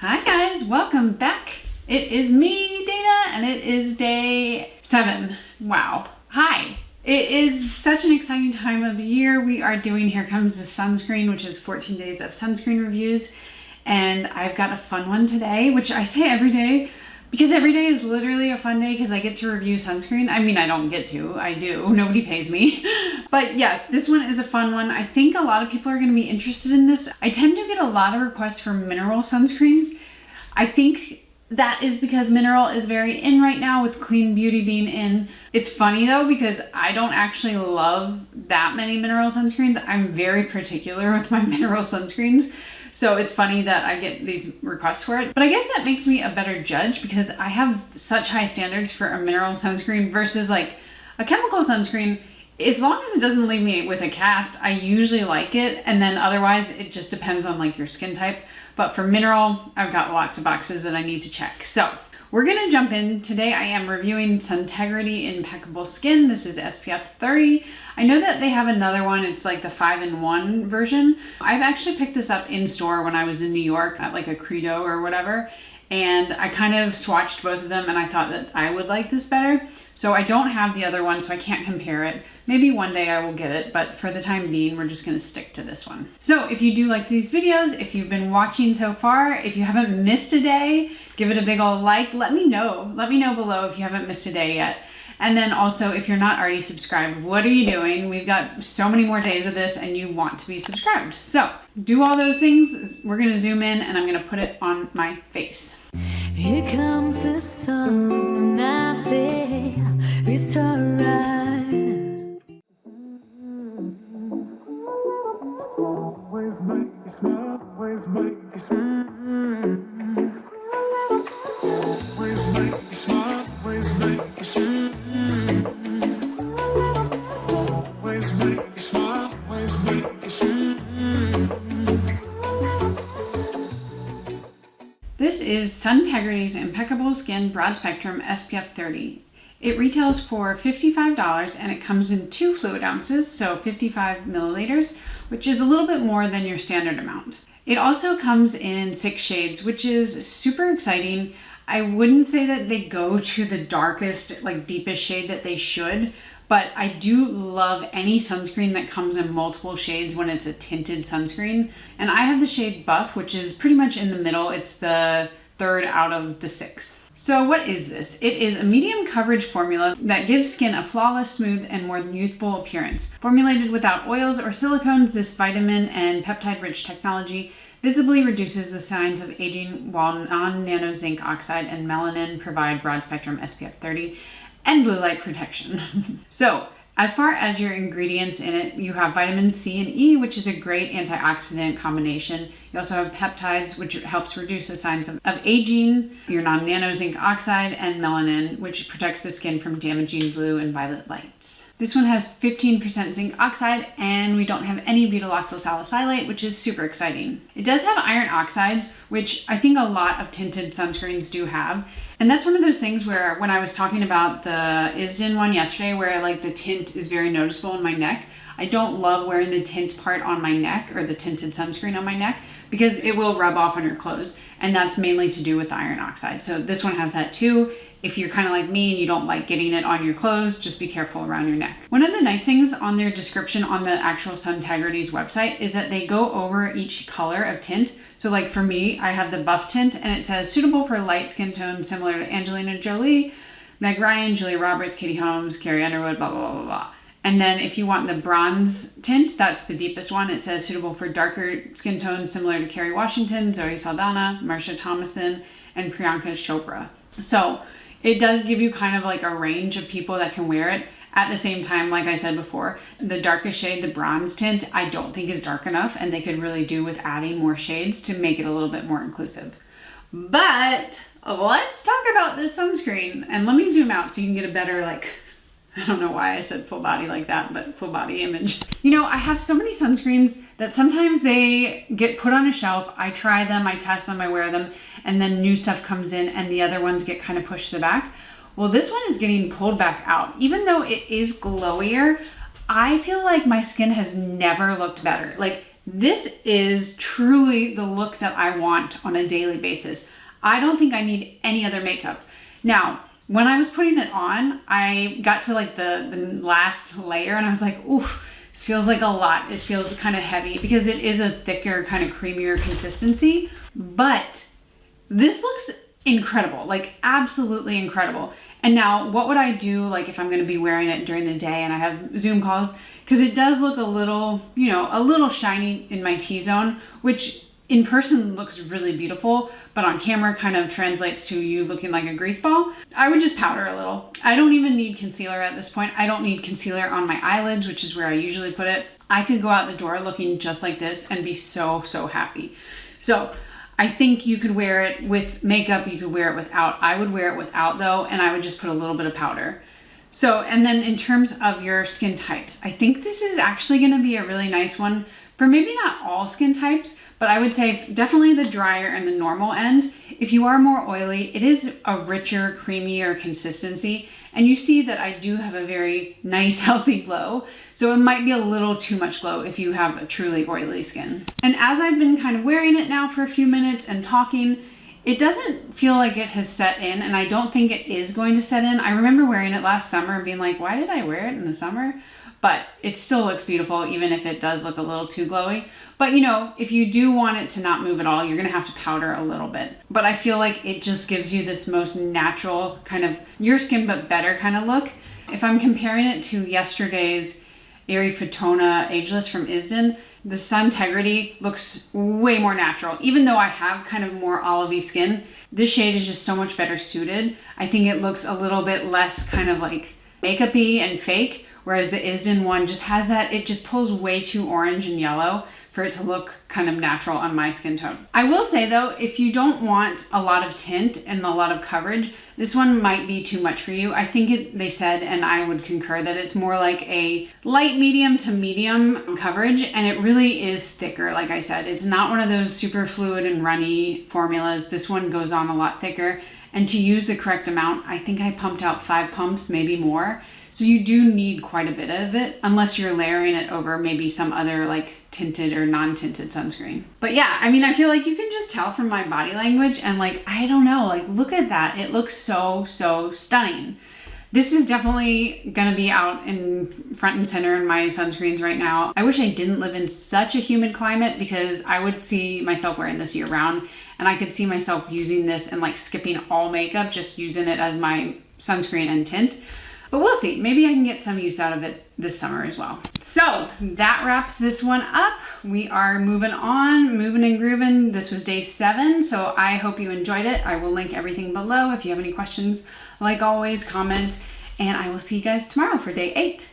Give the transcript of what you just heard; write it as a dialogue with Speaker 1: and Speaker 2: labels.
Speaker 1: Hi guys, welcome back. It is me, Dana, and it is day 7. Wow. Hi. It is such an exciting time of the year. We are doing Here Comes the Sunscreen, which is 14 days of sunscreen reviews. And I've got a fun one today, which I say every day because every day is literally a fun day because I get to review sunscreen. I mean, I don't get to, I do. Nobody pays me. But yes, this one is a fun one. I think a lot of people are going to be interested in this. I tend to get a lot of requests for mineral sunscreens. I think that is because mineral is very in right now with clean beauty being in. It's funny though, because I don't actually love that many mineral sunscreens. I'm very particular with my mineral sunscreens. So it's funny that I get these requests for it. But I guess that makes me a better judge because I have such high standards for a mineral sunscreen versus like a chemical sunscreen. As long as it doesn't leave me with a cast, I usually like it. And then otherwise, it just depends on like your skin type. But for mineral, I've got lots of boxes that I need to check. So we're gonna jump in. Today I am reviewing Suntegrity Impeccable Skin. This is SPF 30. I know that they have another one. It's like the 5-in-1 version. I've actually picked this up in store when I was in New York at like a Credo or whatever. And I kind of swatched both of them and I thought that I would like this better. So I don't have the other one, so I can't compare it. Maybe one day I will get it, but for the time being, we're just gonna stick to this one. So if you do like these videos, if you've been watching so far, if you haven't missed a day, give it a big old like. Let me know. Let me know below if you haven't missed a day yet. And then also, if you're not already subscribed, what are you doing? We've got so many more days of this and you want to be subscribed. So do all those things. We're gonna zoom in and I'm gonna put it on my face.
Speaker 2: Here comes the sun and I say it's alright. Always make you smile, always make you smile. Always make you smile, always make you smile. Always make you smile, always make you smile.
Speaker 1: This is Suntegrity's Impeccable Skin Broad Spectrum SPF 30. It retails for $55 and it comes in 2 fluid ounces, so 55 milliliters, which is a little bit more than your standard amount. It also comes in 6 shades, which is super exciting. I wouldn't say that they go to the darkest, like deepest shade that they should, but I do love any sunscreen that comes in multiple shades when it's a tinted sunscreen. And I have the shade Buff, which is pretty much in the middle. It's the 3rd out of the 6. So what is this? It is a medium coverage formula that gives skin a flawless, smooth, and more youthful appearance. Formulated without oils or silicones, this vitamin and peptide-rich technology visibly reduces the signs of aging, while non-nano zinc oxide and melanin provide broad-spectrum SPF 30 and blue light protection. So, as far as your ingredients in it, you have vitamin C and E, which is a great antioxidant combination. You also have peptides, which helps reduce the signs of aging, your non-nano zinc oxide, and melanin, which protects the skin from damaging blue and violet lights. This one has 15% zinc oxide, and we don't have any butylactyl salicylate, which is super exciting. It does have iron oxides, which I think a lot of tinted sunscreens do have. And that's one of those things where when I was talking about the Isden one yesterday, where like the tint is very noticeable in my neck, I don't love wearing the tint part on my neck or the tinted sunscreen on my neck because it will rub off on your clothes. And that's mainly to do with the iron oxide. So this one has that too. If you're kind of like me and you don't like getting it on your clothes, just be careful around your neck. One of the nice things on their description on the actual Suntegrity's website is that they go over each color of tint. So like for me, I have the Buff tint and it says suitable for light skin tone similar to Angelina Jolie, Meg Ryan, Julia Roberts, Katie Holmes, Carrie Underwood, blah, blah, blah, blah. And then if you want the bronze tint, that's the deepest one. It says suitable for darker skin tones similar to Kerry Washington, Zoe Saldana, Marsha Thomason, and Priyanka Chopra. So it does give you kind of like a range of people that can wear it. At the same time, like I said before, the darkest shade, the bronze tint, I don't think is dark enough, and they could really do with adding more shades to make it a little bit more inclusive. But let's talk about this sunscreen, and let me zoom out so you can get a better, like, I don't know why I said full body like that, but full body image. You know, I have so many sunscreens that sometimes they get put on a shelf, I try them, I test them, I wear them, and then new stuff comes in and the other ones get kind of pushed to the back. Well, this one is getting pulled back out. Even though it is glowier, I feel like my skin has never looked better. Like This is truly the look that I want on a daily basis. I don't think I need any other makeup. Now, when I was putting it on, I got to like the last layer and I was like, ooh, this feels like a lot. It feels kind of heavy because it is a thicker, kind of creamier consistency. But this looks incredible, like absolutely incredible. And now what would I do like if I'm going to be wearing it during the day and I have Zoom calls? Because it does look a little, a little shiny in my T-zone, which in person looks really beautiful, but on camera kind of translates to you looking like a grease ball. I would just powder a little. I don't even need concealer at this point. I don't need concealer on my eyelids, which is where I usually put it. I could go out the door looking just like this and be so, so happy. So I think you could wear it with makeup, you could wear it without. I would wear it without though, and I would just put a little bit of powder. So, and then in terms of your skin types, I think this is actually gonna be a really nice one for maybe not all skin types, but I would say definitely the drier and the normal end. If you are more oily, it is a richer, creamier consistency. And you see that I do have a very nice, healthy glow. So it might be a little too much glow if you have a truly oily skin. And as I've been kind of wearing it now for a few minutes and talking, it doesn't feel like it has set in, and I don't think it is going to set in. I remember wearing it last summer and being like, why did I wear it in the summer? But it still looks beautiful, even if it does look a little too glowy. But if you do want it to not move at all, you're gonna have to powder a little bit. But I feel like it just gives you this most natural kind of your skin but better kind of look. If I'm comparing it to yesterday's Airy Fotona Ageless from Isden, the Suntegrity looks way more natural. Even though I have kind of more olivey skin, this shade is just so much better suited. I think it looks a little bit less kind of like makeup-y and fake, whereas the Isden one just has that, it just pulls way too orange and yellow for it to look kind of natural on my skin tone. I will say though, if you don't want a lot of tint and a lot of coverage, this one might be too much for you. I think they said, and I would concur, that it's more like a light medium to medium coverage, and it really is thicker, like I said. It's not one of those super fluid and runny formulas. This one goes on a lot thicker, and to use the correct amount, I think I pumped out 5 pumps, maybe more. So you do need quite a bit of it, unless you're layering it over maybe some other like tinted or non-tinted sunscreen. But yeah, I mean, I feel like you can just tell from my body language and like, I don't know, like look at that. It looks so, so stunning. This is definitely gonna be out in front and center in my sunscreens right now. I wish I didn't live in such a humid climate because I would see myself wearing this year round, and I could see myself using this and like skipping all makeup, just using it as my sunscreen and tint. But we'll see. Maybe I can get some use out of it this summer as well. So that wraps this one up. We are moving on, moving and grooving. This was day 7, so I hope you enjoyed it. I will link everything below. If you have any questions, like always, comment, and I will see you guys tomorrow for day 8.